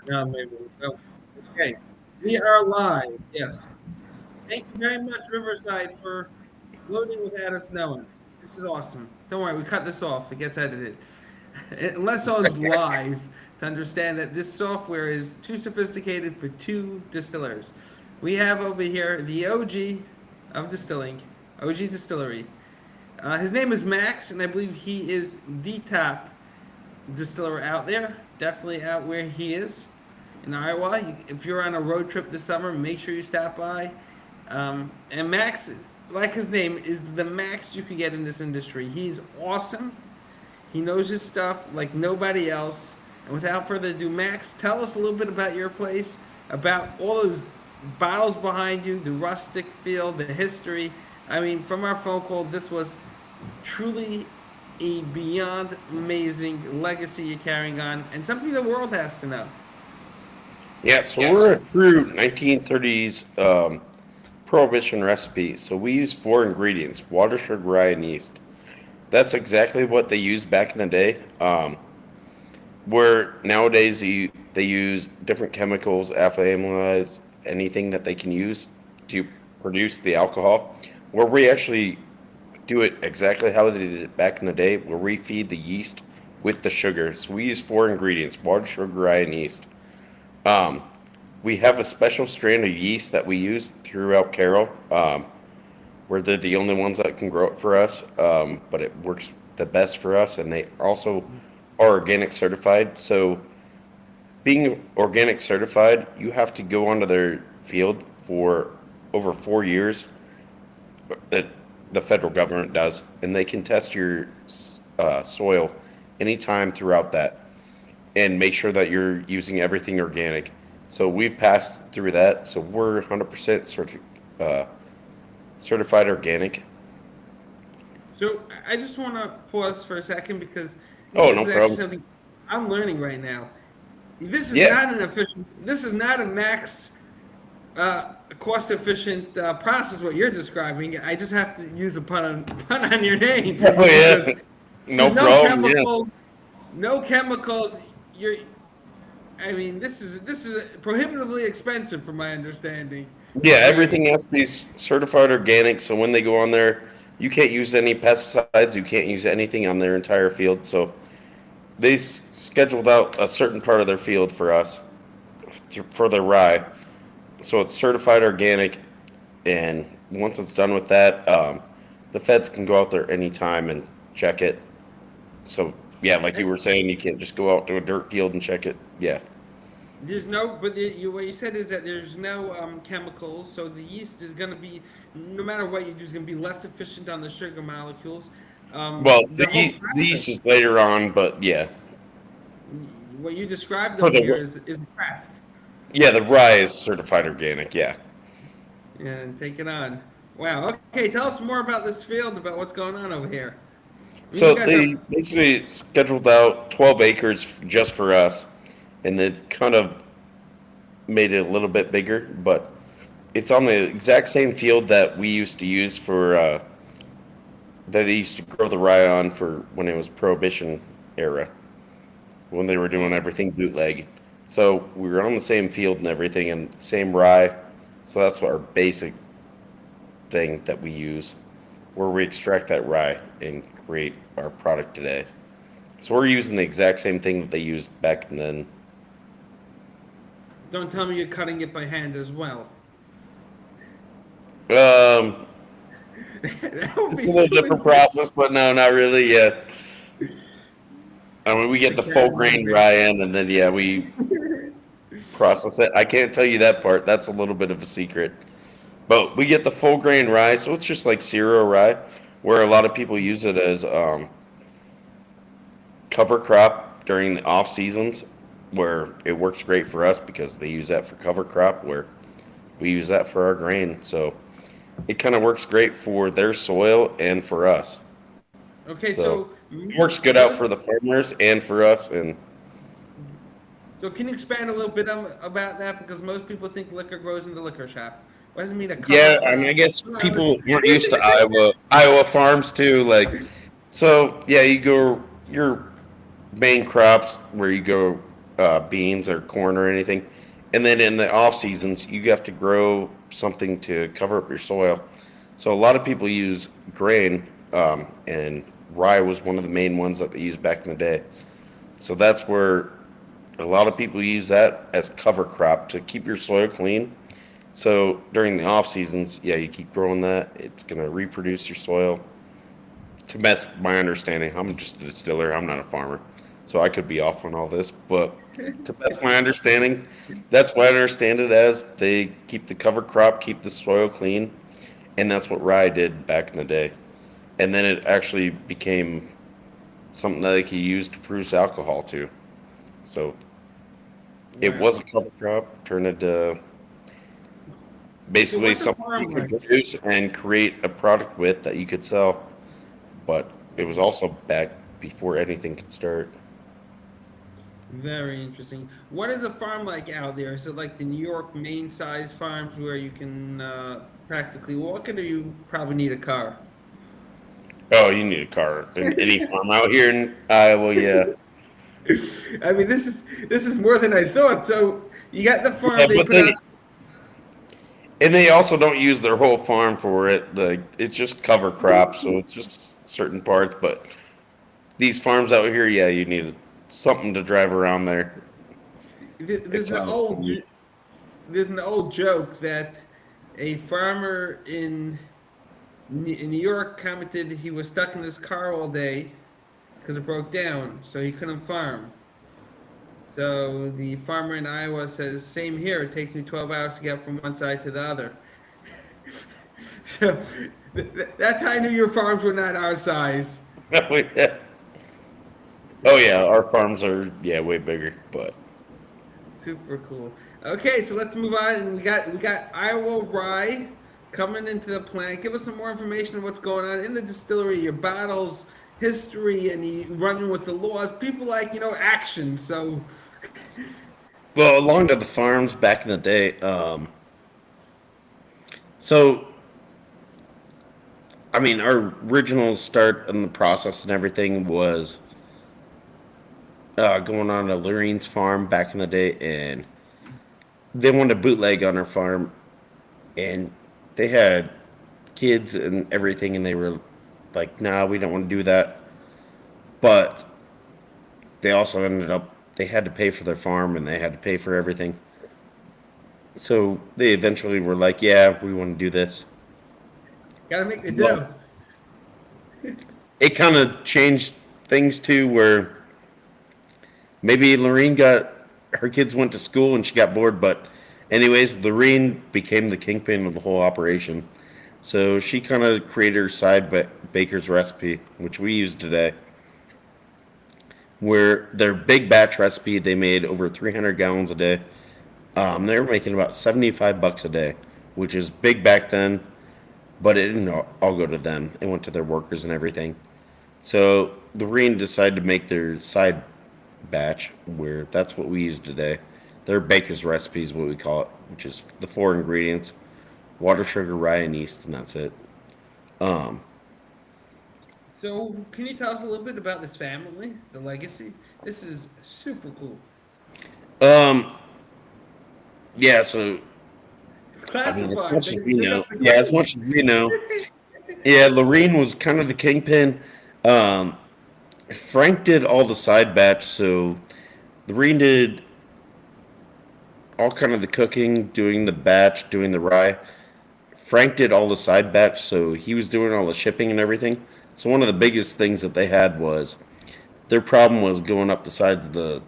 No, maybe. Oh, okay. We are live. Yes. Thank you very much, Riverside, for loading without us knowing. This is awesome. Don't worry, we cut this off. It gets edited. Unless someone's live to understand that this software is too sophisticated for two distillers. We have over here the OG of distilling, OG Distillery. His name is Max, and I believe he is the top distiller out there. Definitely out where he is in Iowa. If you're on a road trip this summer, make sure you stop by. And Max, like his name, is the max you can get in this industry. He's awesome. He knows his stuff like nobody else. And without further ado, Max, tell us a little bit about your place, about all those bottles behind you, the rustic feel, the history. I mean, from our phone call, this was truly a beyond amazing legacy you're carrying on, and something the world has to know. Yeah, so we're a true 1930s prohibition recipe. So we use four ingredients: water, sugar, rye, and yeast. That's exactly what they used back in the day. Where nowadays they use different chemicals, alpha amylase, anything that they can use to produce the alcohol. Where we actually do it exactly how they did it back in the day, where we feed the yeast with the sugar. So we use four ingredients: water, sugar, rye, and yeast. Um, we have a special strand of yeast that we use throughout Carroll, where they're the only ones that can grow it for us. But it works the best for us, and they also are organic certified. So, being organic certified, you have to go onto their field for over 4 years. That the federal government does, and they can test your soil anytime throughout that and make sure that you're using everything organic. So we've passed through that. So we're 100% certified organic. So I just want to pause for a second because Oh, this no is actually problem. something I'm learning right now. This is Yeah. not an efficient. This is not a max cost efficient process. What you're describing, I just have to use a pun on your name Oh, because yeah. there's No no problem. Yeah. chemicals, no chemicals. You're. I mean, this is prohibitively expensive, from my understanding. Yeah, Very. everything has to be certified organic. So when they go on there, you can't use any pesticides. You can't use anything on their entire field. So they scheduled out a certain part of their field for us for their rye. So it's certified organic, and once it's done with that, the feds can go out there anytime and check it. So yeah, like you were saying, you can't just go out to a dirt field and check it. Yeah. There's no, but what you said is that there's no chemicals, so the yeast is going to be, no matter what you do, is going to be less efficient on the sugar molecules. Well, The whole the yeast process, is later on, but yeah, what you described for over here the is a craft. yeah, the rye is certified organic. Yeah. And take it on. Wow. Okay, tell us more about this field, about what's going on over here. I mean, you So guys are they basically scheduled out 12 acres just for us, and they've kind of made it a little bit bigger, but it's on the exact same field that we used to use for that they used to grow the rye on for when it was Prohibition era, when they were doing everything bootleg. So we were on the same field and everything, and same rye. So that's what our basic thing that we use, where we extract that rye and create our product today. So we're using the exact same thing that they used back then. don't tell me you're cutting it by hand as well. Um, That would it's a be little too different process, but no, not really. Yeah, I mean we get to the carry full one grain bit. rye in, and then yeah, we process it. I can't tell you that part. That's a little bit of a secret. But we get the full grain rye, so it's just like cereal rye, where a lot of people use it as cover crop during the off seasons, where it works great for us because they use that for cover crop, where we use that for our grain. So it kind of works great for their soil and for us. Okay, So so it works good out most. for the farmers and for us. And So can you expand a little bit about that? Because most people think liquor grows in the liquor shop. What does it mean a cover yeah, I mean, I crop? guess people weren't used to Iowa farms too. Like, so yeah, you go your main crops where you go. beans or corn or anything. And then in the off seasons, you have to grow something to cover up your soil. So a lot of people use grain, and rye was one of the main ones that they used back in the day. So that's where a lot of people use that as cover crop to keep your soil clean. So during the off seasons, yeah, you keep growing that. It's gonna reproduce your soil. To best my understanding, I'm just a distiller. I'm not a farmer, so I could be off on all this. But to best my understanding, that's what I understand it as. They keep the cover crop, keep the soil clean, and that's what rye did back in the day. And then it actually became something that they could use to produce alcohol too. So it Wow. was a cover crop, turned into So basically what's a something you farm could like? produce and create a product with that you could sell. But it was also back before anything could start. Very interesting. What is a farm like out there? Is it like the New York Maine size farms where you can practically walk it, or you probably need a car? Oh, you need a car in any farm out here in Iowa, yeah. I mean, this is more than I thought. So you got the farm, Yeah, they but put out. they also don't use their whole farm for it. Like it's just cover crop, so it's just certain parts. But these farms out here, yeah, you need something to drive around there. There's It's an not a old commute. there's an old joke that a farmer in New York commented he was stuck in his car all day because it broke down, so he couldn't farm. So the farmer in Iowa says, "Same here. It takes me 12 hours to get from one side to the other." So that's how I knew your farms were not our size. Oh yeah. Oh yeah, our farms are yeah way bigger, but Super cool. Okay, so let's move on. And we got Iowa rye coming into the plant. Give us some more information on what's going on in the distillery, your battles, history, and running with the laws. People like action. So well, along to the farms back in the day. So I mean, our original start in the process and everything was going on to Lorene's farm back in the day, and they wanted to bootleg on our farm, and they had kids and everything, and they were like, "Nah, we don't want to do that." But they also ended up they had to pay for their farm and they had to pay for everything. So they eventually were like, "Yeah, we want to do this." gotta make the But dough. it kind of changed things too, where maybe Lorene got her kids went to school and she got bored, but anyways, Lorene became the kingpin of the whole operation. So she kind of created her side baker's recipe, which we use today, where their big batch recipe they made over 300 gallons a day. They were making about $75 a day, which is big back then, but it didn't all go to them. It went to their workers and everything. So Lorene decided to make their side batch, where that's what we use today. Their baker's recipe is what we call it, which is the four ingredients: water, sugar, rye, and yeast, and that's it. Um, So can you tell us a little bit about this family, the legacy? This is super cool. um, yeah. So It's I mean, as classified. much They, as we they know, got the yeah, as much codes. as we know, yeah, Lorene was kind of the kingpin. Um, Frank did all the side batch, so Lorene did all kind of the cooking, doing the batch, doing the rye. Frank did all the side batch, so he was doing all the shipping and everything. So one of the biggest things that they had was their problem was going up the sides of the.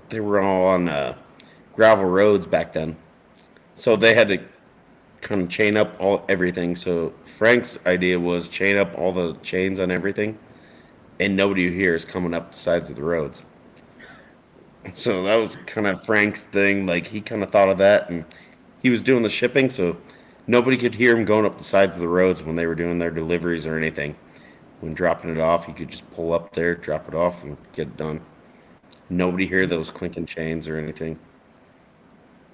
They were all on gravel roads back then, so they had to kind of chain up all everything. So Frank's idea was chain up all the chains on everything, and nobody here is coming up the sides of the roads. So that was kind of Frank's thing. Like he kind of thought of that, and he was doing the shipping, so nobody could hear him going up the sides of the roads when they were doing their deliveries or anything. When dropping it off, you could just pull up there, drop it off, and get it done. Nobody hear those clinking chains or anything.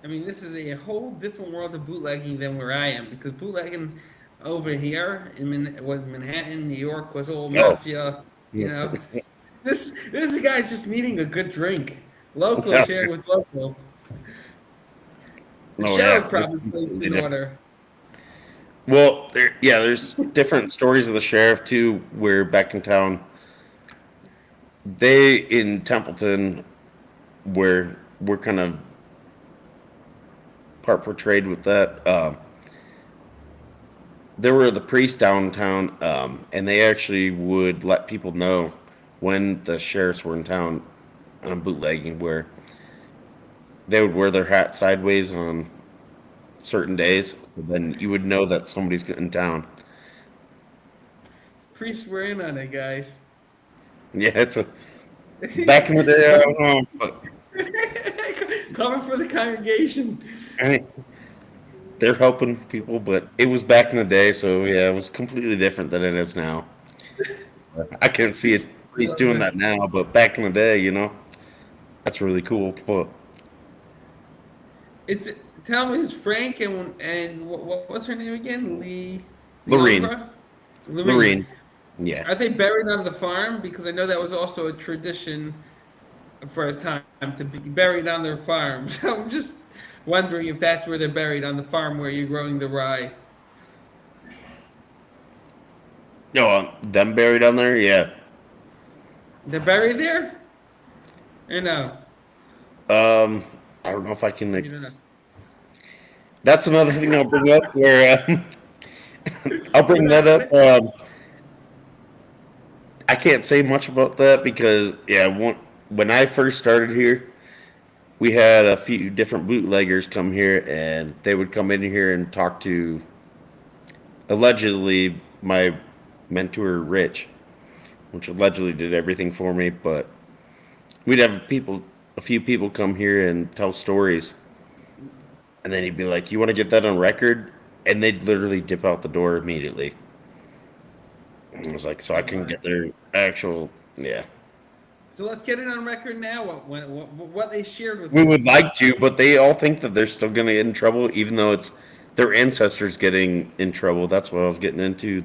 I mean, this is a whole different world of bootlegging than where I am because bootlegging over here in Manhattan, New York, was all Oh, mafia. This guy's just needing a good drink. Locals sharing with locals. The Oh sheriff yeah. probably placed an order. Well, there's different stories of the sheriff too. Where back in town, they in Templeton, where we're kind of part portrayed with that. There were the priests downtown, and they actually would let people know when the sheriffs were in town on bootlegging, where they would wear their hat sideways on certain days. Then you would know that somebody's in town. Priests were in on it, guys. Yeah, it's a back in the day. I don't know, but Coming for the congregation. I mean, they're helping people, but it was back in the day, so yeah, it was completely different than it is now. I can't see it. He's doing that now, but back in the day, that's really cool. But It's tell me, it's Frank and what's her name again? Lorene, Leandra? Lorene. Lorene, yeah. Are they buried on the farm? Because I know that was also a tradition for a time to be buried on their farm. So I'm just wondering if that's where they're buried on the farm where you're growing the rye. No, them buried on there, yeah. They're buried there? Or no? I don't know if I can. You don't know. That's another thing I'll bring up. Where I'll bring that up. I can't say much about that because when I first started here, we had a few different bootleggers come here, and they would come in here and talk to allegedly my mentor Rich, which allegedly did everything for me. But we'd have a few people come here and tell stories, and then he'd be like, "You want to get that on record?" And they'd literally dip out the door immediately. And I was like, so I can get their actual, yeah. So let's get it on record now. What they shared with We us. would like to, but they all think that they're still going to get in trouble, even though it's their ancestors getting in trouble. That's what I was getting into.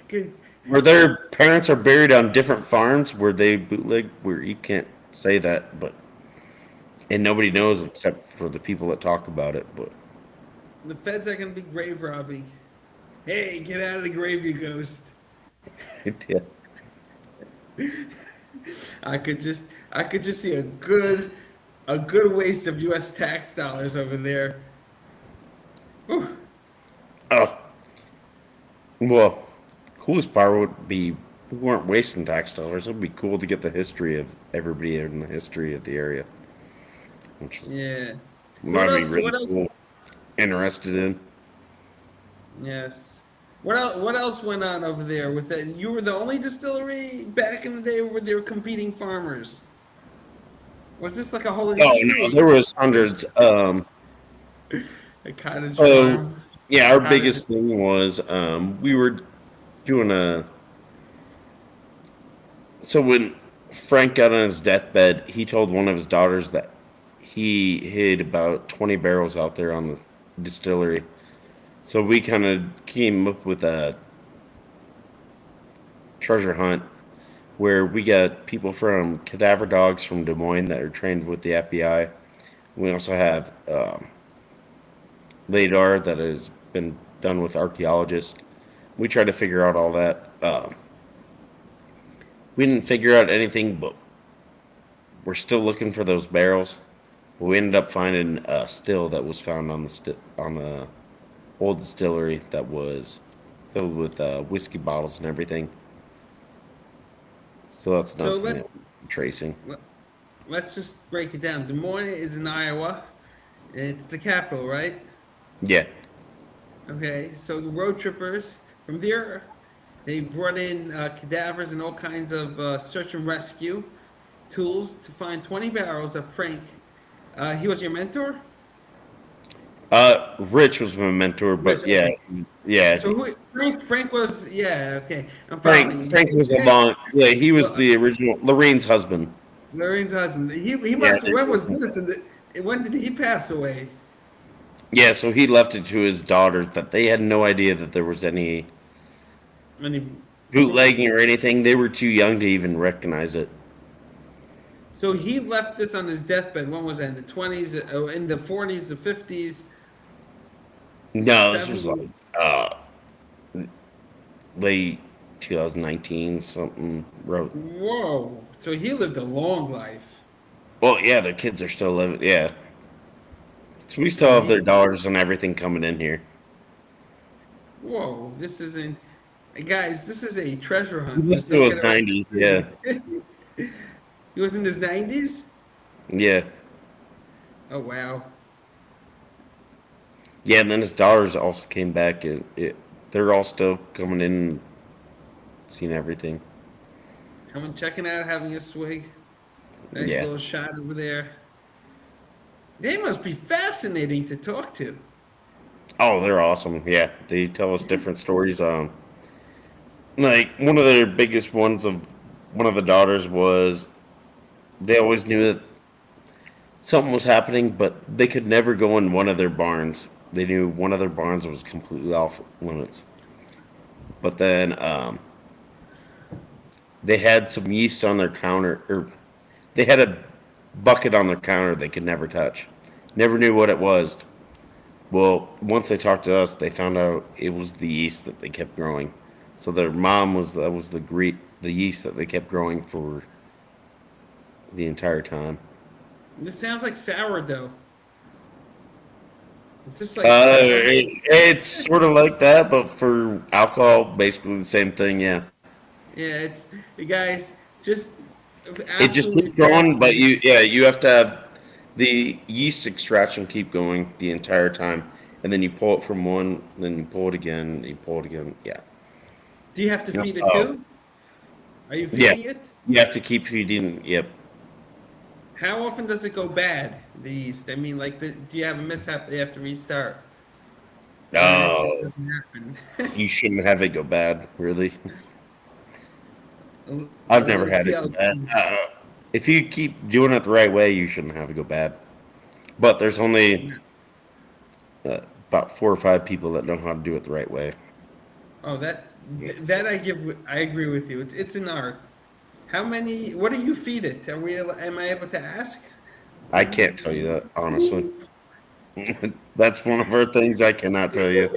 Good. Where their parents are buried on different farms where they bootleg, where you can't say that, and nobody knows except for the people that talk about it. But The feds are gonna be grave robbing. Hey, get out of the grave, you ghost. yeah. I could just see a good waste of U.S. tax dollars over there. Whew. Oh, well, coolest part would be we weren't wasting tax dollars. It would be cool to get the history of everybody in the history of the area, which Yeah. So might be really cool. Interested in. Yes. What else went on over there with that? You were the only distillery back in the day where they were competing farmers. Was this like a whole Oh no, industry? there was hundreds. A cottage So farm? yeah, our Cottage. biggest thing was we were doing a. So when Frank got on his deathbed, he told one of his daughters that he hid about 20 barrels out there on the distillery. So we kind of came up with a treasure hunt where we got people from cadaver dogs from Des Moines that are trained with the FBI. We also have LADAR that has been done with archaeologists. We tried to figure out all that. We didn't figure out anything, but we're still looking for those barrels. We ended up finding a still that was found on the old distillery that was filled with whiskey bottles and everything. So that's So nothing let's tracing. let's just break it down. Des Moines is in Iowa. It's the capital, right? Yeah. Okay. So the road trippers from there, they brought in cadavers and all kinds of search and rescue tools to find 20 barrels of Frank. He was your mentor? Rich was my mentor, but Rich, yeah, okay. yeah. So Frank was, yeah, okay. I'm following. Frank was a long, yeah. He was Well, the original Lorraine's husband. Lorraine's husband. He Yeah, must. When was this? When did he pass away? yeah. So he left it to his daughters that they had no idea that there was any When he, bootlegging or anything. They were too young to even recognize it. So he left this on his deathbed. When was that? In the 20s, in the 40s, the 50s, No, this was like 70s. late 2019 something. Wrote. Whoa. So he lived a long life. Well, yeah, their kids are still living. Yeah, so we still So have their he, dollars and everything coming in here. whoa, this isn't, guys, this is a treasure He hunt. lived Just through don't his get us. 90s. Yeah, He was in his 90s? yeah, Oh, wow. yeah. And then his daughters also came back, and they're all still coming in, and seeing everything. Coming, checking out, having a swig. Nice Yeah. little shot over there. They must be fascinating to talk to. Oh, they're awesome. Yeah, they tell us different stories. Like one of their biggest ones of one of the daughters was they always knew that something was happening, but they could never go in one of their barns. They knew one of their barns was completely off limits. But then they had some yeast on their counter, or they had a bucket on their counter they could never touch. Never knew what it was. Well, once they talked to us, they found out it was the yeast that they kept growing. So their mom was that was the yeast that they kept growing for the entire time. This sounds like sourdough. Is this like sourdough? It's sort of like that, but for alcohol, basically the same thing. Yeah, Yeah, it's, you guys, just it just absolutely keeps going, but fascinating. you have to have the yeast extraction keep going the entire time, and then you pull it from one, then you pull it again, you pull it again. Yeah, Do you have to feed that's it how. too? Are you Yeah, feeding it? you have to keep feeding. Yep. How often does it go bad, the yeast? I mean, like, do you have a mishap they have to restart? Or it No, doesn't happen? you shouldn't have it go bad. Really, I've never Like had it go bad. TLC. If you keep doing it the right way, you shouldn't have it go bad. But there's only about 4 or 5 people that know how to do it the right way. Oh, Yeah, that I agree with you. It's an art. How many? What do you feed it? Am I able to ask? I can't tell you that honestly. That's one of our things I cannot tell you.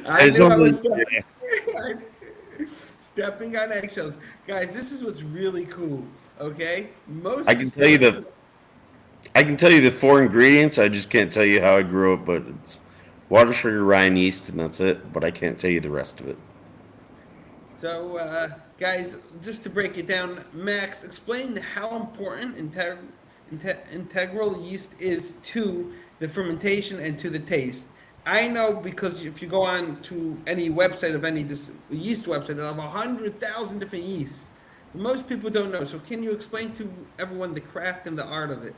I It's knew I was only yeah, stepping on eggshells, guys. This is what's really cool. Okay, I most can tell you distillers. the I can tell you the 4 ingredients. I just can't tell you how I grew it. But it's water, sugar, rye, and yeast, and that's it. But I can't tell you the rest of it. So, guys, just to break it down, Max, explain how important integral yeast is to the fermentation and to the taste. I know because if you go on to any website of any yeast website, they'll have 100,000 different yeasts. Most people don't know. So, can you explain to everyone the craft and the art of it?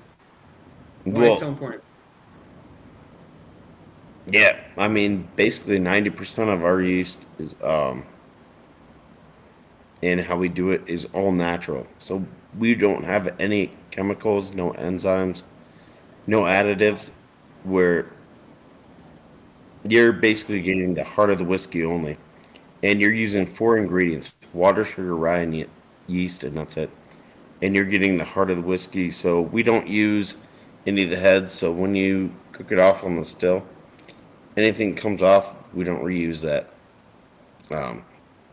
Why it's so Well, important? yeah. I mean, basically 90% of our yeast is and how we do it is all natural. So we don't have any chemicals, no enzymes, no additives, where you're basically getting the heart of the whiskey only. And you're using 4 ingredients: water, sugar, rye, and yeast, and that's it. And you're getting the heart of the whiskey. So we don't use any of the heads. So when you cook it off on the still, anything that comes off, we don't reuse that. Um,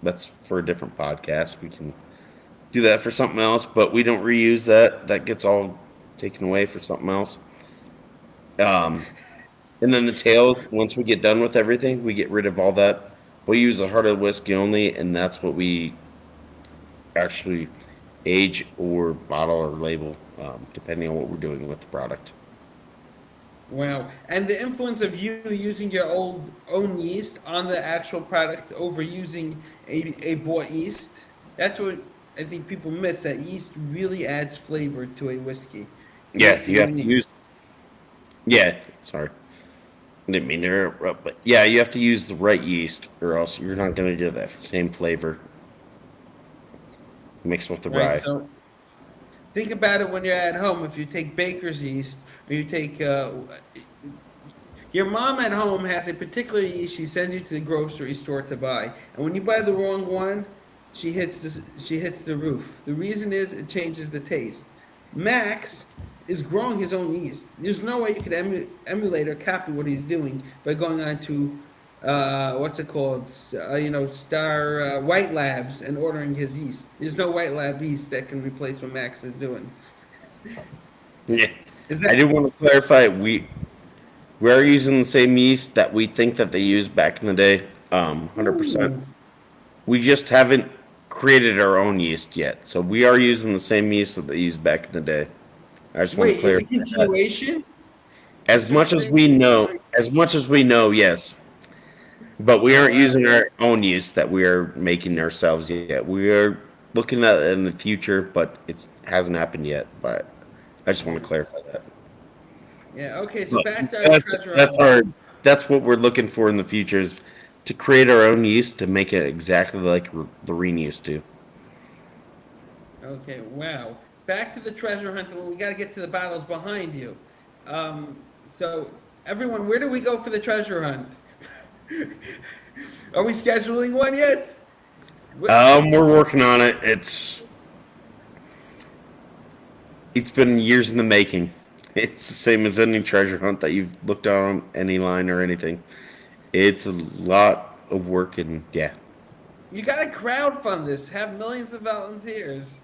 that's for a different podcast. We can do that for something else, but we don't reuse that. That gets all taken away for something else. Um, and then the tails, once we get done with everything, we get rid of all that. We use the heart of the whiskey only, and that's what we actually age or bottle or label, depending on what we're doing with the product. Wow. And the influence of you using your own yeast on the actual product over using a bought yeast, that's what I think people miss, that yeast really adds flavor to a whiskey. It Yeah, makes it you have to unique. use. Yeah, sorry, I didn't mean to interrupt, but yeah, you have to use the right yeast, or else you're not going to get that same flavor mixed with the Right. rye. So think about it when you're at home. If you take baker's yeast, or you take your mom at home has a particular yeast she sends you to the grocery store to buy, and when you buy the wrong one, she hits the roof. The reason is it changes the taste. Max is growing his own yeast. There's no way you could emulate or copy what he's doing by going on to what's it called? Star White Labs and ordering his yeast. There's no White Lab yeast that can replace what Max is doing. Yeah. Is I that? did want to clarify. We're using the same yeast that we think that they used back in the day. 100%. Ooh. We just haven't created our own yeast yet. So we are using the same yeast that they used back in the day. I just want to Wait, it's a clarify that. continuation? It's As just much the as same we know, continuation. yes. But we Oh, aren't wow. using our own yeast that we are making ourselves yet. We are looking at it in the future, but it hasn't happened yet. But I just want to clarify that. Yeah, okay, so But back to our that's treasure that's hunt. our that's what we're looking for in the future is to create our own yeast to make it exactly like Lorene used to. Okay, wow. Back to the treasure hunt. Well, we got to get to the battles behind you. So, everyone, where do we go for the treasure hunt? Are we scheduling one yet? What? We're working on it. It's been years in the making. It's the same as any treasure hunt that you've looked on any line or anything. It's a lot of work and yeah, You got to crowdfund this. Have millions of volunteers.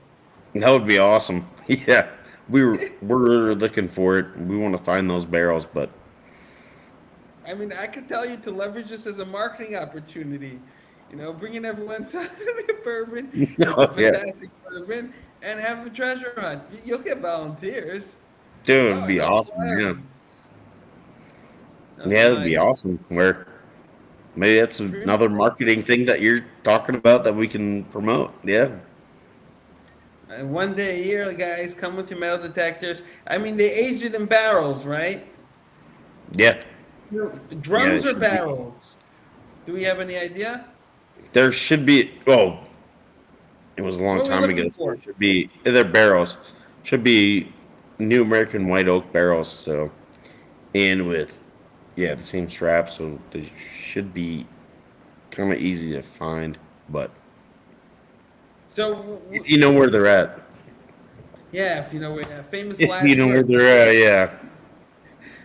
that would be awesome. Yeah, we're looking for it. We want to find those barrels, but I mean, I could tell you to leverage this as a marketing opportunity. Bringing everyone to the bourbon. It's a oh yeah, fantastic bourbon, and have a treasure hunt. You'll get volunteers. dude, it'd Oh, be no awesome. Yeah, problem. yeah, Oh it'd my be God. awesome. Where maybe that's Pretty another cool. marketing thing that you're talking about that we can promote. Yeah, And one day a year, guys, come with your metal detectors. I mean, they age it in barrels, right? yeah, yeah. Drums It or should be. barrels? Do we have any idea? There should be. Oh, it was a long What are we time ago. looking So for? it should be. They're barrels. Should be New American White Oak barrels. So and with yeah the same strap. So they should be kind of easy to find. But So, if you know where they're at, yeah, if you know, we have famous if you last know where words. they're at, yeah,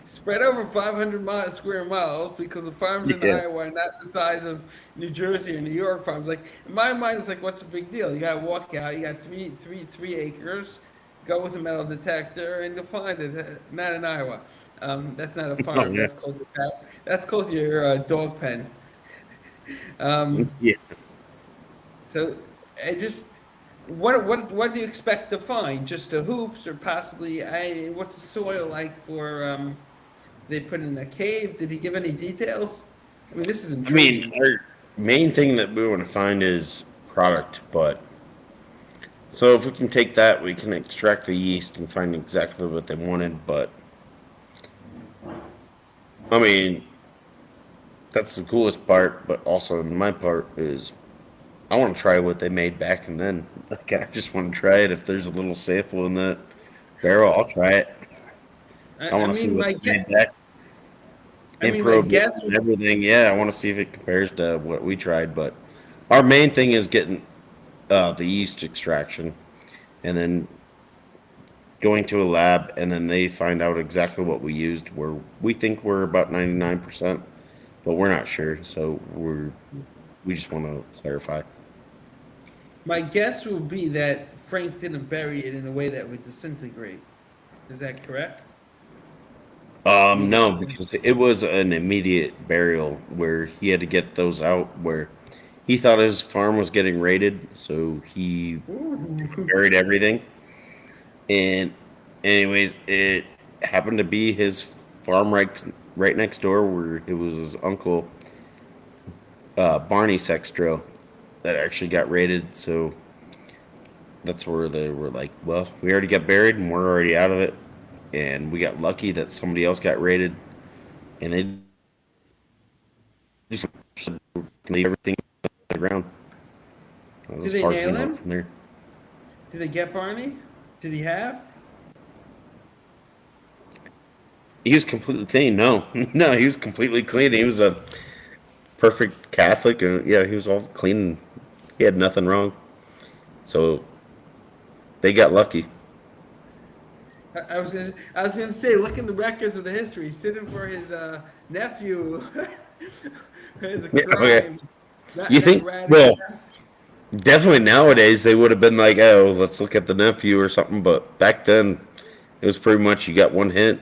Spread over 500 square miles because the farms in yeah, Iowa are not the size of New Jersey or New York farms. Like in my mind, it's like, what's the big deal? You got to walk out. You got three acres. Go with a metal detector, and you'll find it. Not in Iowa. That's not a oh farm. yeah, That's called your dog pen. Um, yeah. so I just. What do you expect to find? Just the hoops, or possibly what's the soil like for they put in a cave. Did he give any details? I mean, this is I mean, intriguing. our main thing that we want to find is product, but so if we can take that, we can extract the yeast and find exactly what they wanted. But I mean, that's the coolest part. But also, my part is I want to try what they made back and then. Like, I just want to try it. If there's a little sample in that barrel, I'll try it. I, I I want to see mean, what my they guess. made back I in mean, my prohibition guess. and everything. Yeah, I want to see if it compares to what we tried. But our main thing is getting the yeast extraction and then going to a lab and then they find out exactly what we used where we think we're about 99%, but we're not sure. So we just want to clarify. My guess would be that Frank didn't bury it in a way that would disintegrate. Is that correct? I mean, No, because it was an immediate burial where he had to get those out where he thought his farm was getting raided, so he ooh. buried everything. And anyways, it happened to be his farm right next door where it was his uncle Barney Sextro that actually got raided. So that's where they were like, well, we already got buried and we're already out of it. And we got lucky that somebody else got raided, and they just leave everything on the ground. That's Did as they far as we nail know him? from there. Did they get Barney? Did he have? He was completely clean. No, no, he was completely clean. He was a perfect Catholic, and yeah, he was all clean. He had nothing wrong. So they got lucky. I was gonna say, look in the records of the history. Sitting for his nephew is a Yeah, okay. crime. You Not think? ratting Well, him out. definitely nowadays they would have been like, "Oh, let's look at the nephew or something." But back then, it was pretty much you got one hint,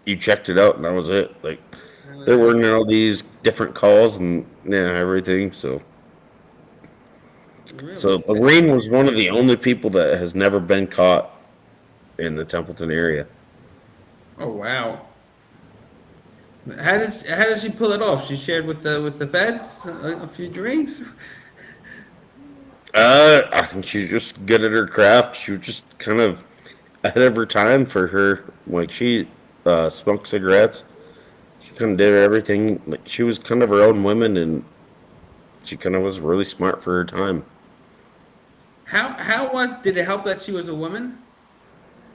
you checked it out, and that was it. Like That was there it. weren't all these different calls and yeah, everything. So Really Lorraine was one of fascinating. the only people that has never been caught in the Templeton area. Oh wow. How did she pull it off? She shared with the feds a few drinks. I think she's just good at her craft. She was just kind of ahead of her time for her. Like she smoked cigarettes. She kind of did everything. Like she was kind of her own woman, and she kind of was really smart for her time. How was did it help that she was a woman?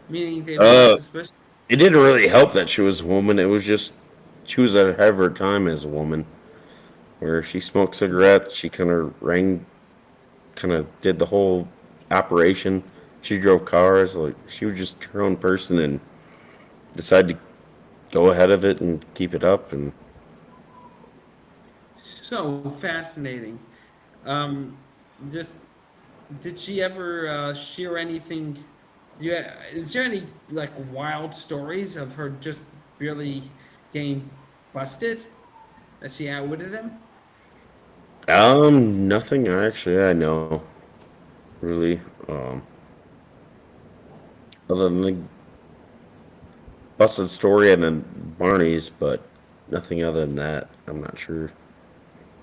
Meaning they were more Uh, suspicious. it didn't really help that she was a woman. It was just she was ahead of her time as a woman. Where she smoked cigarettes, she kind of did the whole operation. She drove cars. Like she was just her own person and decided to go ahead of it and keep it up. And So fascinating. Um, just did she ever share anything? Yeah, is there any like wild stories of her just barely getting busted that she outwitted them? nothing actually I know really. Other than the busted story and then Barney's, but nothing other than that. I'm not sure.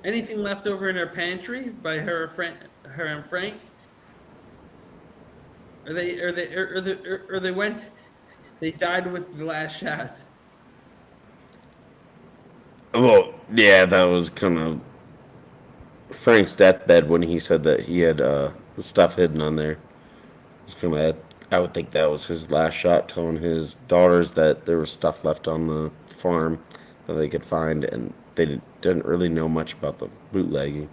Anything left over in her pantry by her and Frank? Or they went, they died with the last shot. Well, yeah, that was kind of Frank's deathbed when he said that he had the stuff hidden on there. It's kind of, I would think that was his last shot, telling his daughters that there was stuff left on the farm that they could find, and they didn't really know much about the bootlegging.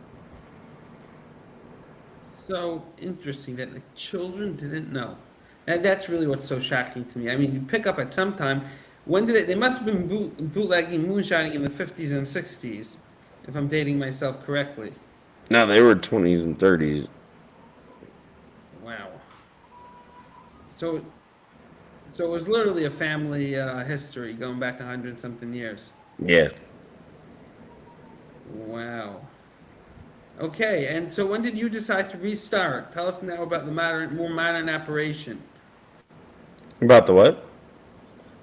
So interesting that the children didn't know. And that's really what's so shocking to me. I mean, you pick up at some time, when did they must have been bootlegging moonshining in the 50s and 60s, if I'm dating myself correctly. Now they were 20s and 30s. Wow. So, so it was literally a family history going back 100 something years. Yeah. Wow. Okay, and so when did you decide to restart? Tell us now about the more modern operation. About the what?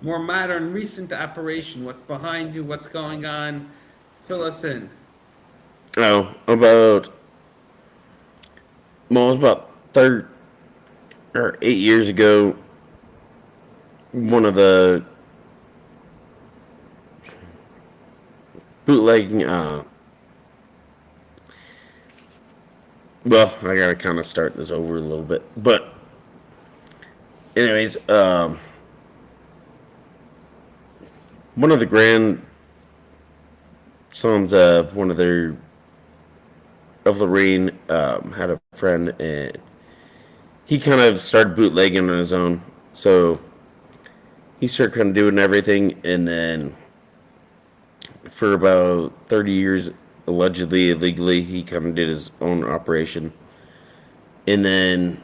More modern, recent operation. What's behind you? What's going on? Fill us in. Oh, about well, it was about 8 years ago. One of the bootlegging. Well, I gotta kind of start this over a little bit, but anyways, one of the grandsons of one of their of Lorraine had a friend, and he kind of started bootlegging on his own. So he started kind of doing everything, and then for about 30 years, allegedly illegally, he kind of did his own operation, and then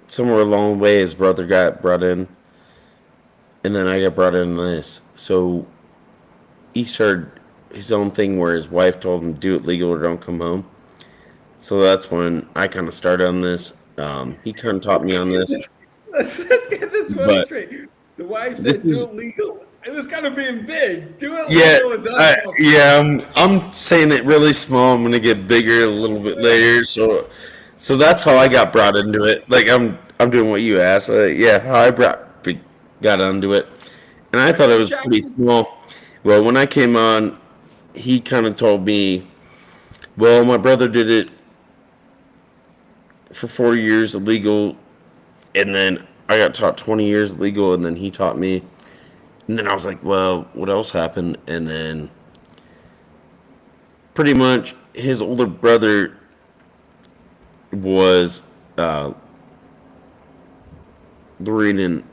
somewhere along the way, his brother got brought in, and then I got brought in this. So he started his own thing where his wife told him to do it legal or don't come home. So that's when I kind of started on this. He kind of taught me on this, Let's get this one but straight. The wife this said, "Do is it legal." It was kind of being big. Do it yeah, legal and don't talk. yeah. I'm saying it really small. I'm gonna get bigger a little bit later. So that's how I got brought into it. Like I'm doing what you asked. Yeah, how got onto it, and I Are thought it you was pretty shocked? small. Well, when I came on, he kind of told me, well, my brother did it for 4 years illegal, and then I got taught 20 years legal, and then he taught me. And then I was like, well, what else happened? And then pretty much his older brother was Lorene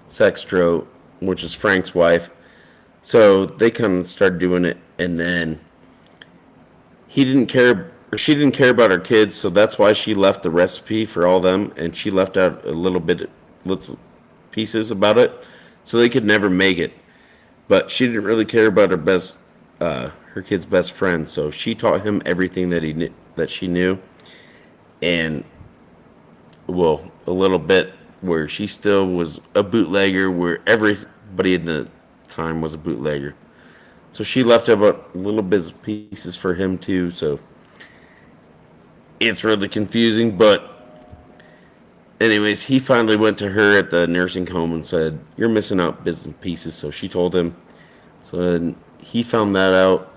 Sextro, which is Frank's wife. So they kind of started doing it, and then he didn't care, or she didn't care about her kids, so that's why she left the recipe for all them, and she left out a little pieces about it, so they could never make it. But she didn't really care about her kid's best friend, so she taught him everything that she knew, and well, a little bit where she still was a bootlegger, where everybody in the time was a bootlegger. So she left about little bits of pieces for him too. So it's really confusing. But anyways, he finally went to her at the nursing home and said, "You're missing out bits and pieces." So she told him. So then he found that out,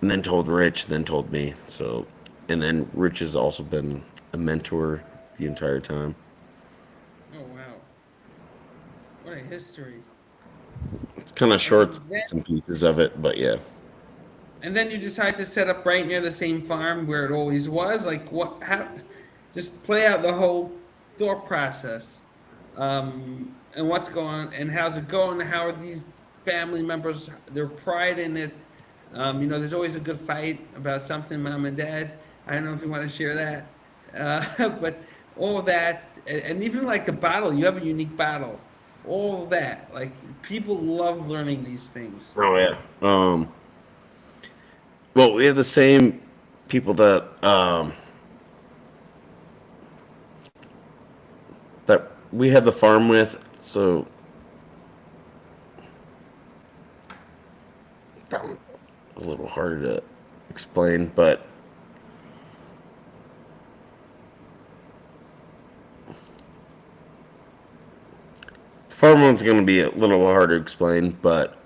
and then told Rich, then told me. So, and then Rich has also been a mentor the entire time. Oh wow, what a history! It's kind of short, And then, some pieces of it, but yeah. and then you decide to set up right near the same farm where it always was. Like what? How? Just play out the whole thought process, and what's going on, and how's it going? How are these family members? Their pride in it. There's always a good fight about something, mom and dad. I don't know if you want to share that, but all of that, and even like the battle, you have a unique battle. All of that, like people love learning these things. Oh yeah. Well, we have the same people that we had the farm with, so that was a little harder to explain, but the farm one's going to be a little harder to explain, but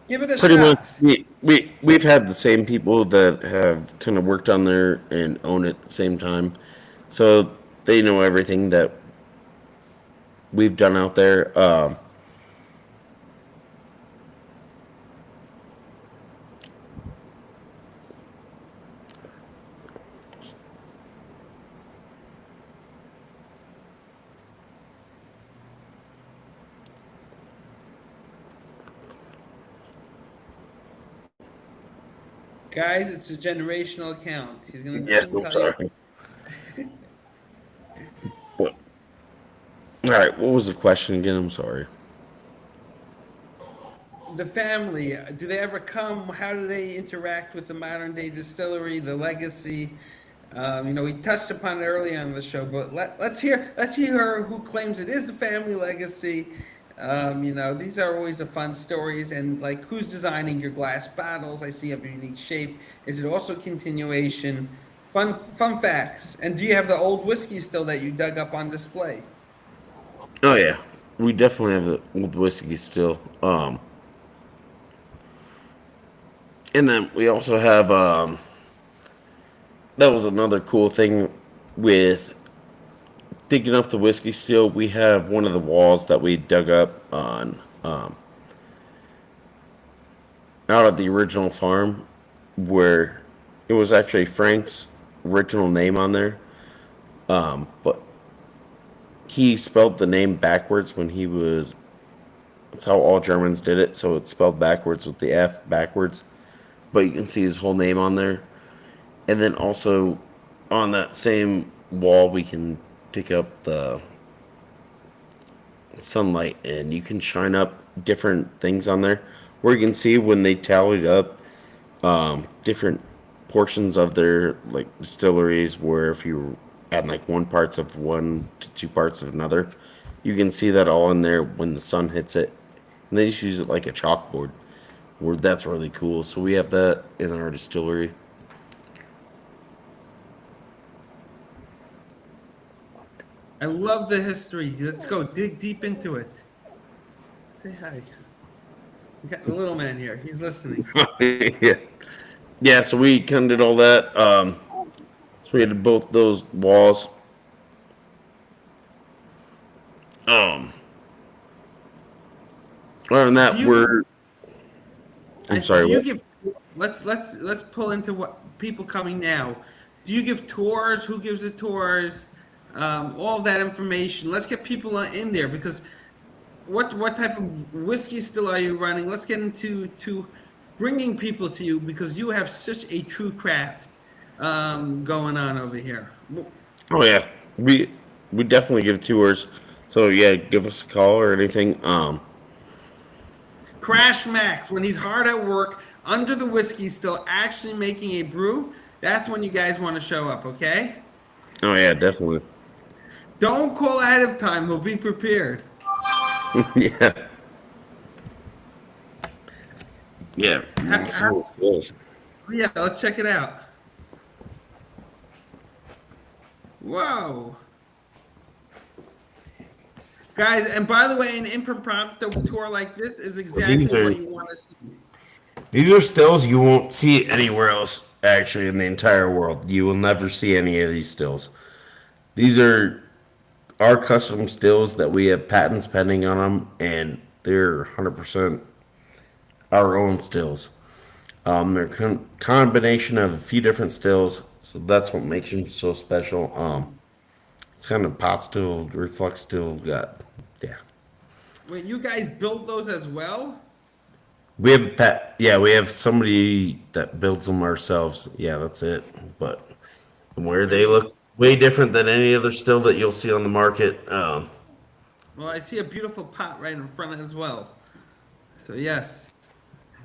Give it a pretty much shot. we've had the same people that have kind of worked on there and own it at the same time, so they know everything that we've done out there. Guys, it's a generational account. He's gonna Yeah, soon I'm tell you. sorry. But, all right, what was the question again? I'm sorry. The family, do they ever come? How do they interact with the modern day distillery, the legacy? We touched upon it early on the show, but let's hear who claims it is the family legacy. These are always the fun stories, and like who's designing your glass bottles? I see you have a unique shape. Is it also continuation? Fun facts. And do you have the old whiskey still that you dug up on display? Oh yeah, we definitely have the old whiskey still. And then we also have that was another cool thing with digging up the whiskey still. We have one of the walls that we dug up on out of the original farm where it was actually Frank's original name on there. But he spelled the name backwards when he was. That's how all Germans did it. So it's spelled backwards with the F backwards. But you can see his whole name on there. And then also on that same wall, we can pick up the sunlight and you can shine up different things on there where you can see when they tallied up different portions of their like distilleries where if you add like one parts of one to two parts of another, you can see that all in there when the sun hits it. And they just use it like a chalkboard. Where that's really cool. So we have that in our distillery. I love the history. Let's go dig deep into it. Say hi. We got the little man here. He's listening. Yeah. Yeah, so we kind of did all that. So we had both those walls. Um, Other than Do that, you give? I'm sorry, Do you what? give? Let's pull into what people coming now. Do you give tours? Who gives the tours? All that information. Let's get people in there because what type of whiskey still are you running? Let's get into to bringing people to you because you have such a true craft going on over here. Oh yeah, we definitely give tours. So yeah, give us a call or anything. Crash Max, when he's hard at work under the whiskey, still actually making a brew, that's when you guys want to show up, okay? Oh yeah, definitely. Don't call ahead of time, we'll be prepared. Yeah. Yeah. Ha- ha- Yes. yeah, let's check it out. Whoa. Guys, and by the way, an impromptu tour like this is exactly These are what you want to see. these are stills you won't see anywhere else actually in the entire world. You will never see any of these stills. These are our custom stills that we have patents pending on them, and they're 100% our own stills. They're combination of a few different stills, so that's what makes them so special. It's kind of pot still, reflux still, got yeah. Wait, you guys built those as well? We have yeah, we have somebody that builds them ourselves. Yeah, that's it. But where they look way different than any other still that you'll see on the market. Well, I see a beautiful pot right in front as well. So yes.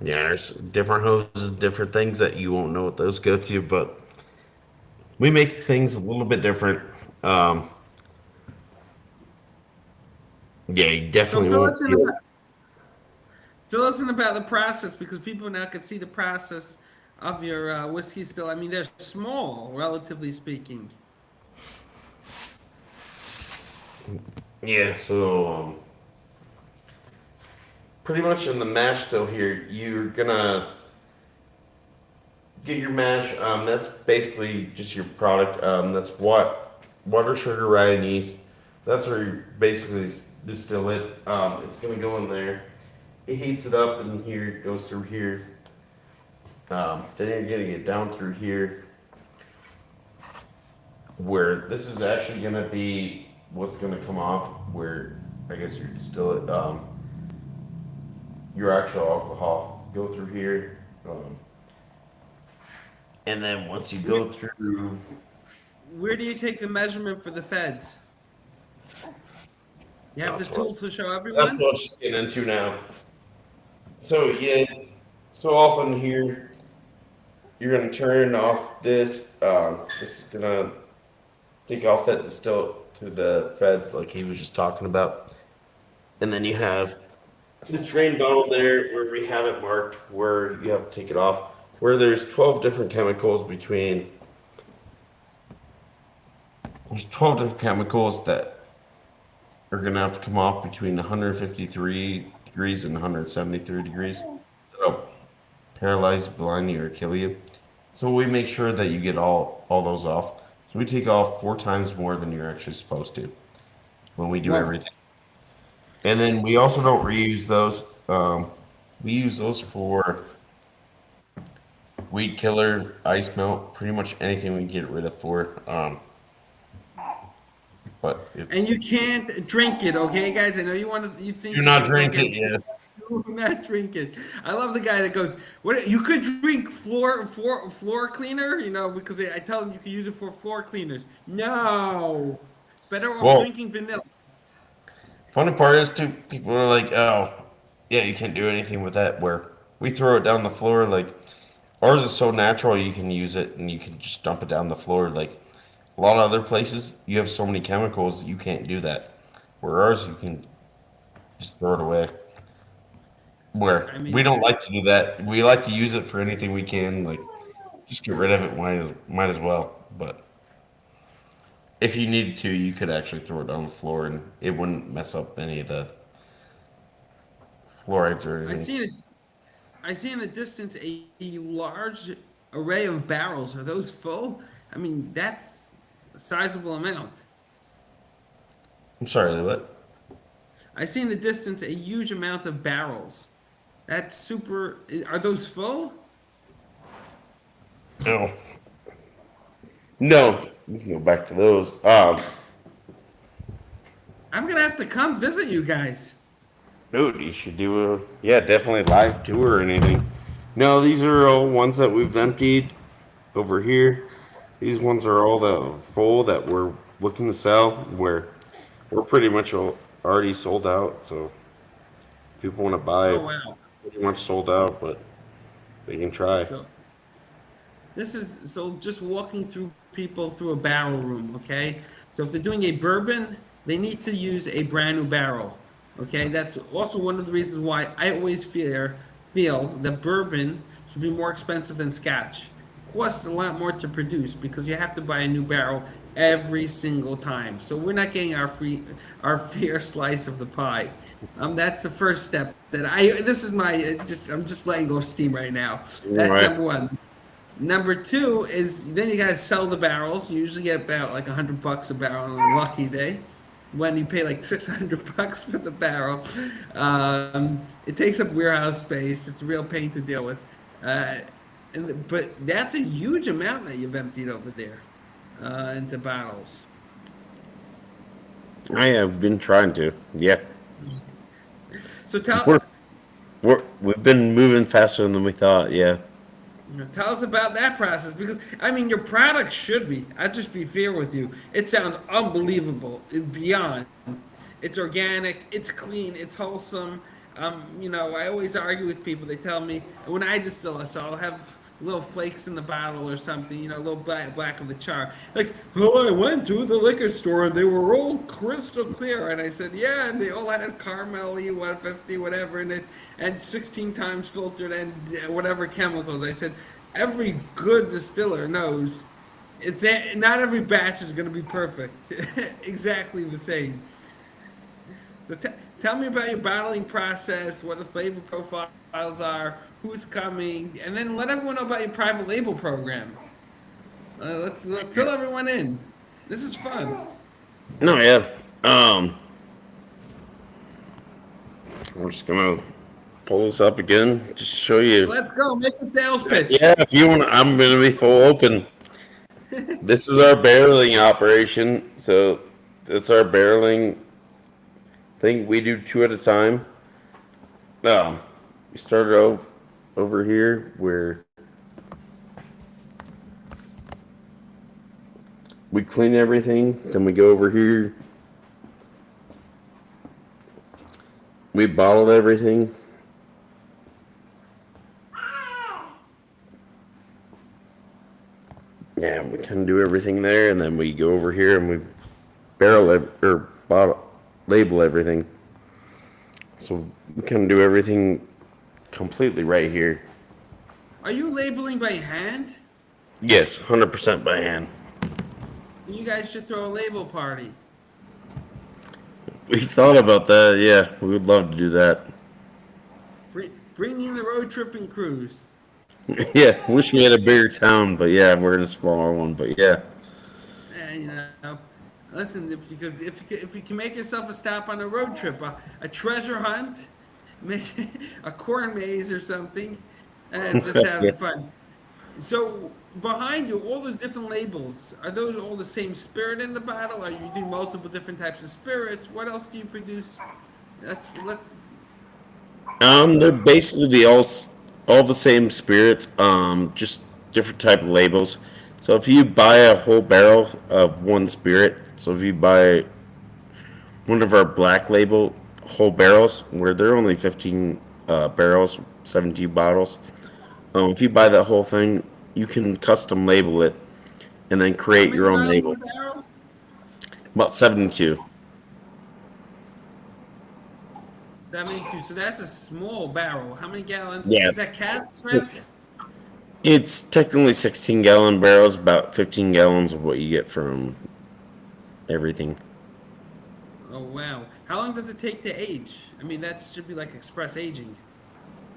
Yeah, there's different hoses, different things that you won't know what those go to, but we make things a little bit different. Um, yeah, you So definitely fill won't us see in it. about fill us in about the process because people now can see the process of your whiskey still. I mean, they're small, relatively speaking. Yeah, so pretty much in the mash still here, you're gonna get your mash. That's basically just your product. That's what water, sugar, rye, and yeast. That's where you basically distill it. It's gonna go in there. It heats it up, and here it goes through here. Then you're getting it down through here, where this is actually gonna be what's gonna come off. Where I guess you distill it. Your actual alcohol go through here. And then once you Where, go through, where do you take the measurement for the feds? You have the that's tool what to show that's everyone? what she's getting into now. So yeah, so often here you're gonna turn off this. This is gonna take off that distill to the feds, like he was just talking about, and then you have the drain bottle there where we have it marked where you have to take it off. Where there's 12 different chemicals between. There's 12 different chemicals that are gonna have to come off between 153 degrees and 173 degrees. That'll paralyze, blind you, or kill you. So we make sure that you get all those off. So we take off 4 times more than you're actually supposed to when we do Whoa. everything. And then we also don't reuse those. We use those for weed killer, ice melt, pretty much anything we can get rid of for. But And it's you can't drink it, okay, guys? I know you think do you not can go drink get it. Yeah. do not drink it. I love the guy that goes, "What? You could drink floor cleaner, you know, because I tell them you can use it for floor cleaners. No, better off Well, drinking vanilla. funny part is too, people are like, oh, yeah, you can't do anything with that. Where we throw it down the floor, like ours is so natural, you can use it and you can just dump it down the floor. Like a lot of other places, you have so many chemicals, you can't do that. Where ours, you can just throw it away. Where I we mean, don't like to do that. We like to use it for anything we can. Like just get rid of it. Might as well. But if you needed to, you could actually throw it on the floor and it wouldn't mess up any of the fluorides or I anything. see it. I see in the distance a large array of barrels. Are those full? I mean, that's a sizable amount. I'm sorry, what? I see in the distance a huge amount of barrels. That's super. Are those full? No. No, we can go back to those. I'm gonna have to come visit you guys. Dude, you should do a yeah, definitely live tour or anything. No, these are all ones that we've emptied over here. These ones are all the full that we're looking to sell. We're pretty much already sold out. So if people want to buy, Oh wow. pretty much sold out, but they can try. So this is so just walking through people through a barrel room, okay? So if they're doing a bourbon, they need to use a brand new barrel. Okay, that's also one of the reasons why I always feel that bourbon should be more expensive than scotch. It costs a lot more to produce because you have to buy a new barrel every single time. So we're not getting our fair slice of the pie. That's the first step that I this is my I'm just letting go steam right now. All That's right. number one. Number two is then you gotta sell the barrels. You usually get about like $100 a barrel on a lucky day. When you pay like $600 for the barrel, it takes up warehouse space. It's a real pain to deal with, but that's a huge amount that you've emptied over there into bottles. I have been trying to. Yeah, So tell we're we've been moving faster than we thought. Yeah. Tell us about that process because I mean your product should be. I'll just be fair with you. It sounds unbelievable, beyond. It's organic, it's clean, it's wholesome. I always argue with people. They tell me when I distill it, so I'll have little flakes in the bottle or something, a little black of the char. Like, oh, I went to the liquor store and they were all crystal clear. And I said, yeah, and they all had caramel E 150, whatever, in it, and 16 times filtered and whatever chemicals. I said, every good distiller knows not every batch is going to be perfect, exactly the same. So tell me about your bottling process, what the flavor profiles are, who's coming, and then let everyone know about your private label program. Let's fill everyone in. This is fun. No, yeah. I'm just gonna pull this up again, just show you. Let's go. Make a sales pitch. Yeah, if you want, I'm gonna be full open. This is our barreling operation. So it's our barreling thing. We do two at a time. We started over here where we clean everything. Then we go over here. We bottled everything. Yeah, we kind of do everything there, and then we go over here and we or bottle label everything. So we kind of do everything completely right here. Are you labeling by hand? Yes, 100% by hand. You guys should throw a label party. We thought about that. Yeah, we would love to do that. Bring in the road tripping cruise. Yeah, wish we had a bigger town, but yeah, we're in a smaller one. But yeah, Listen, if you can make yourself a stop on a road trip, a treasure hunt, make a corn maze or something, and just yeah. having fun. So behind you, all those different labels, are those all the same spirit in the bottle? Are you doing multiple different types of spirits? What else do you produce? Let They're basically all the same spirits. Just different type of labels. So if you buy a whole barrel of one spirit, so if you buy one of our black label whole barrels, where they're only 15 barrels, 17 bottles. If you buy that whole thing, you can custom label it and then how create many your own bottles in label. a barrel? About 72. 72. So that's a small barrel. How many gallons? Yeah. Is that cask strength? It's technically 16-gallon barrels, about 15 gallons of what you get from everything. Oh wow. How long does it take to age? I mean, that should be like express aging.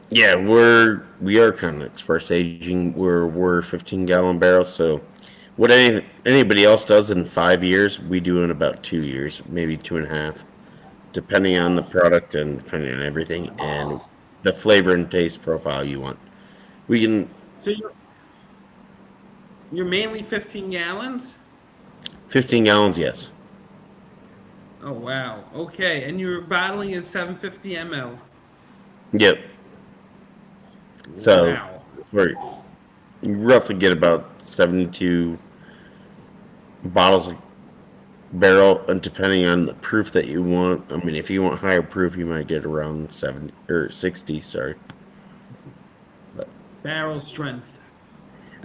Yeah, we are kind of express aging. We're 15-gallon barrels, so what anybody else does in 5 years, we do in about 2 years, maybe 2.5, depending on the product and depending on everything and the flavor and taste profile you want. We can So you You're mainly 15 gallons. 15 gallons, yes. Oh wow. Okay, and your bottling is 750 ml. Yep. So Wow. we're you roughly get about 72 bottles a barrel, and depending on the proof that you want. I mean, if you want higher proof, you might get around 70 or 60. Sorry. But Barrel strength.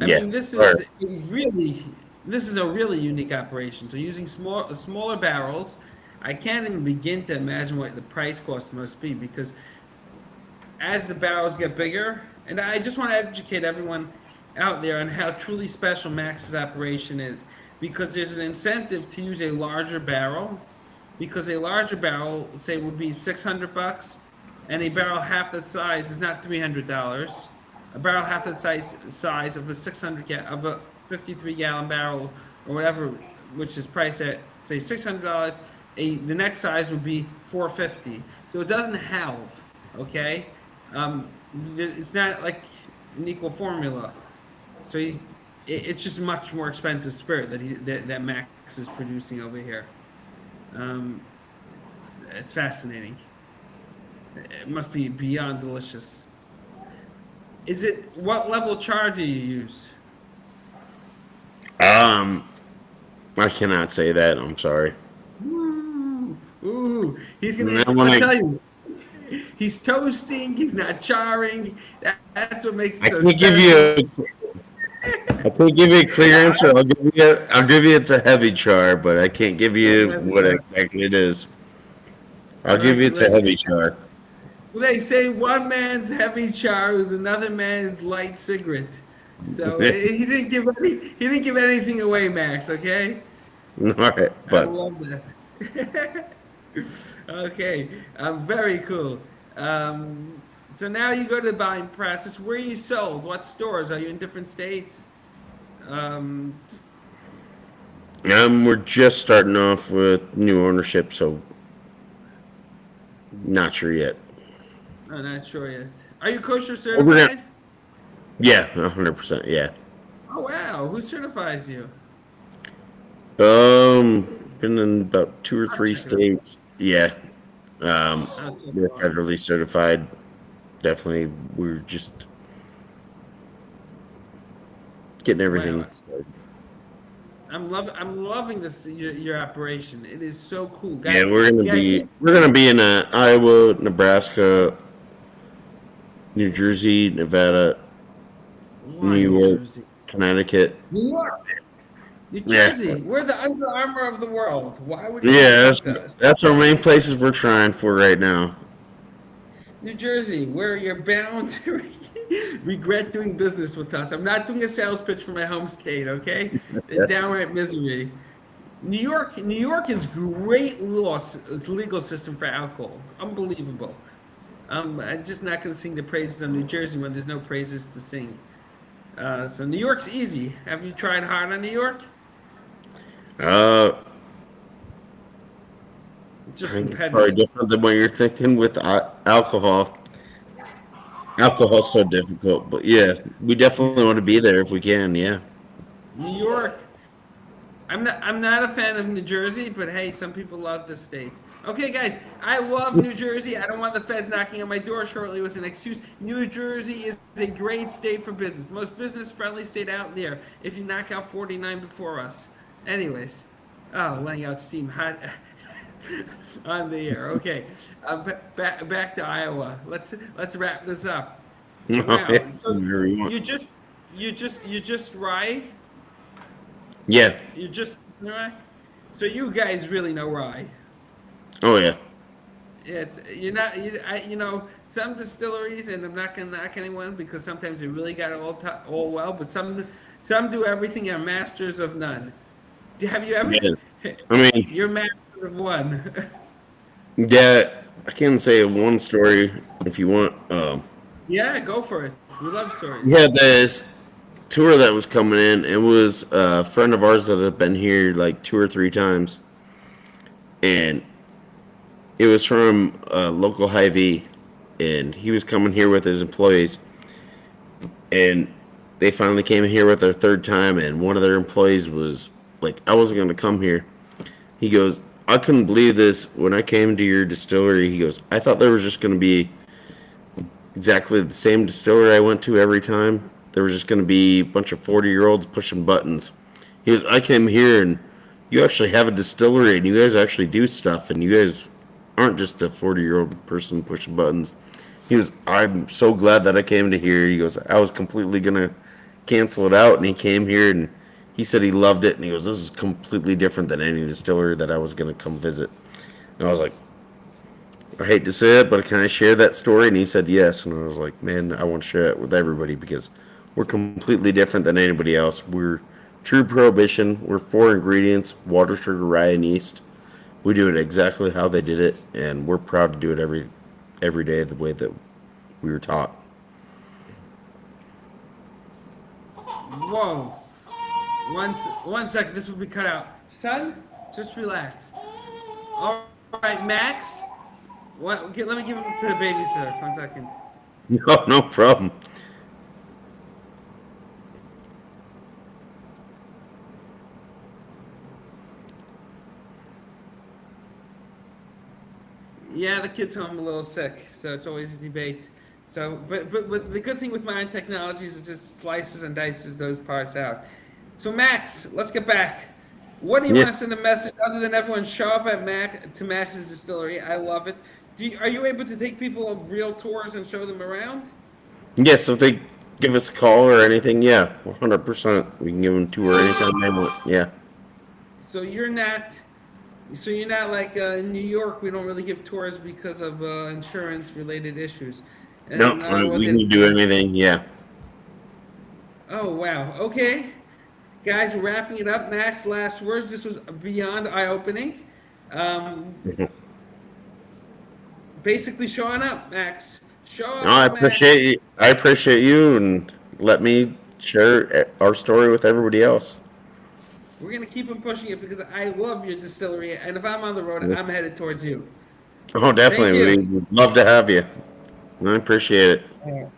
I yeah. mean, this Or, is really this is a really unique operation. So using smaller barrels, I can't even begin to imagine what the price cost must be because as the barrels get bigger, and I just want to educate everyone out there on how truly special Max's operation is, because there's an incentive to use a larger barrel, because a larger barrel, say, would be $600, and a barrel half that size is not $300. A barrel half that size of a 53 gallon barrel or whatever, which is priced at say $600, the next size would be 450. So it doesn't halve, okay? Um, it's not like an equal formula. So it's just much more expensive spirit that Max is producing over here. Um, it's fascinating. It must be beyond delicious. What level char do you use? um, I cannot say that. I'm sorry. Ooh, ooh, he's And gonna. then when I'll tell you, he's toasting. He's not charring. That's what makes it I so can't give special. you I can't give you a clear answer. I'll give you it's a heavy char, but I can't give you what exactly it is. I'll give you it's a heavy char. Well, they say one man's heavy char is another man's light cigarette. So he didn't give anything away, Max. Okay, All right, I but love that. Okay, very cool. So now you go to the buying process. Where are you sold? What stores? Are you in different states? Um, we're just starting off with new ownership, so not sure yet. I'm not sure yet. Are you kosher But we're gonna, certified? yeah, 100%, yeah. Oh wow, who certifies you? Been in about two or I'll three check it out. states. Yeah, um, I'll check we're it out. federally certified. Definitely, we're just getting Wow, everything started. I'm loving this your operation. It is so cool, Yeah, guys. we're gonna be in Iowa, Nebraska, New Jersey, Nevada, Why New New York, Jersey? Connecticut. New York, New Yeah, Jersey. We're the Under Armour of the world. Why would you not yeah, come to us? that's our main places we're trying for right now. New Jersey, where you're bound to regret doing business with us. I'm not doing a sales pitch for my home state, okay? Downright misery. New York is great legal system for alcohol. Unbelievable. I'm just not going to sing the praises of New Jersey when there's no praises to sing. So New York's easy. Have you tried hard on New York? Uh, It's I just think it's probably competitive. different than what you're thinking with alcohol. Alcohol's so difficult, but yeah, we definitely want to be there if we can. Yeah. New York. I'm not a fan of New Jersey, but hey, some people love the state. Okay, guys, I love New Jersey. I don't want the feds knocking on my door shortly with an excuse. New Jersey is a great state for business, the most business friendly state out there. If you knock out 49 before us, anyways. Oh, laying out steam hot on the air. Okay, back to Iowa. Let's wrap this up. Wow. So Whatever you want. you just you just rye. Yeah. You just rye. So you guys really know rye. Oh yeah. It's you're not you know some distilleries, and I'm not gonna knock anyone because sometimes they really got it all well, but some do everything and are masters of none. Have you ever? Yeah. I mean, You're master of one. yeah. I can say one story if you want. Yeah, go for it. We love We stories. had this tour that was coming in. It was a friend of ours that had been here like two or three times, and it was from a local Hy-Vee, and he was coming here with his employees, and they finally came here with their third time, and one of their employees was like, I wasn't going to come here. He goes, I couldn't believe this when I came to your distillery. He goes, I thought there was just going to be exactly the same distillery I went to every time. There was just going to be a bunch of 40-year-olds pushing buttons. He goes, I came here and you actually have a distillery and you guys actually do stuff and you guys aren't just a 40-year-old person pushing buttons. He goes, I'm so glad that I came to here. He goes, I was completely going to cancel it out. And he came here and he said he loved it. And he goes, this is completely different than any distillery that I was going to come visit. And I was like, I hate to say it, but can I share that story? And he said yes. And I was like, man, I want to share it with everybody because we're completely different than anybody else. We're true prohibition. We're 4 ingredients: water, sugar, rye, and yeast. We do it exactly how they did it, and we're proud to do it every day the way that we were taught. Whoa. One second. This will be cut out. Son, just relax. All right, Max. Let me give him to the babysitter. 1 second. No, no problem. Yeah, the kid's home a little sick, so it's always a debate. So, but the good thing with modern technology is it just slices and dices those parts out. So, Max, let's get back. What do you Yeah. want to send a message other than everyone show up at Max's distillery? I love it. Are you able to take people on real tours and show them around? Yes, if they give us a call or anything, yeah, 100%. We can give them a tour anytime they want. Yeah. So you're not, so you're not like in New York. We don't really give tours because of insurance-related issues. No, And we can do anything. Yeah. oh wow, okay, guys, we're wrapping it up. Max, last words. This was beyond eye-opening. Um, basically showing up, Max. Show No, I up, Max. appreciate you. I appreciate you, and let me share our story with everybody else. We're gonna keep on pushing it because I love your distillery, and if I'm on the road, I'm headed towards you. Oh, Thank definitely. you. We'd love to have you. I appreciate it.